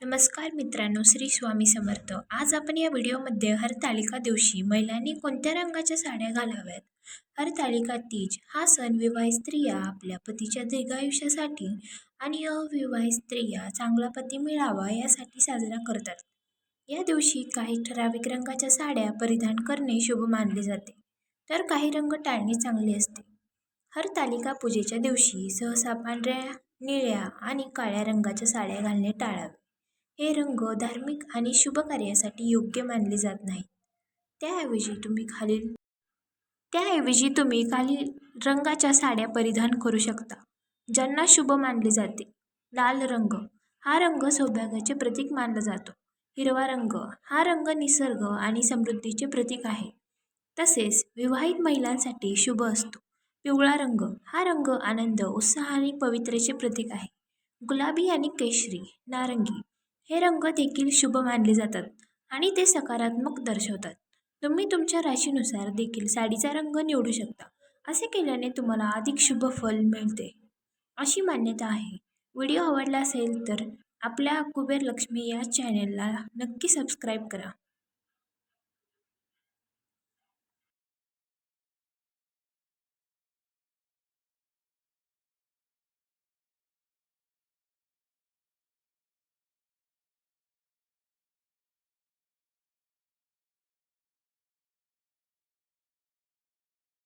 नमस्कार मित्रांनो, श्री स्वामी समर्थ. आज आपण या व्हिडिओमध्ये हरतालिका दिवशी महिलांनी कोणत्या रंगाच्या साड्या घालाव्यात. हरतालिका तीज हा सण विवाहित स्त्रिया आपल्या पतीच्या दीर्घायुष्यासाठी आणि अविवाहित स्त्रिया चांगला पती मिळावा यासाठी साजरा करतात. या दिवशी काही ठराविक रंगाच्या साड्या परिधान करणे शुभ मानले जाते, तर काही रंग टाळणे चांगले असते. हरतालिका पूजेच्या दिवशी सहसा पांढऱ्या, निळ्या आणि काळ्या रंगाच्या साड्या घालणे टाळावे. हे रंग धार्मिक आणि शुभ कार्यासाठी योग्य मानले जात नाहीत. त्याऐवजी तुम्ही खालील रंगाच्या साड्या परिधान करू शकता, ज्यांना शुभ मानले जाते. लाल रंग हा रंग सौभाग्याचे प्रतीक मानला जातो. हिरवा रंग हा रंग निसर्ग आणि समृद्धीचे प्रतीक आहे, तसेच विवाहित महिलांसाठी शुभ असतो. पिवळा रंग हा रंग आनंद, उत्साह आणि पवित्रतेचे प्रतीक आहे. गुलाबी आणि केशरी, नारंगी हे रंग देखील शुभ मानले जातात आणि ते सकारात्मक दर्शवतात. तुम्ही तुमच्या राशीनुसार देखील साडीचा रंग निवडू शकता. असे केल्याने तुम्हाला अधिक शुभ फल मिळते अशी मान्यता आहे. व्हिडिओ आवडला असेल तर आपल्या कुबेर लक्ष्मी या चॅनेलला नक्की सबस्क्राईब करा.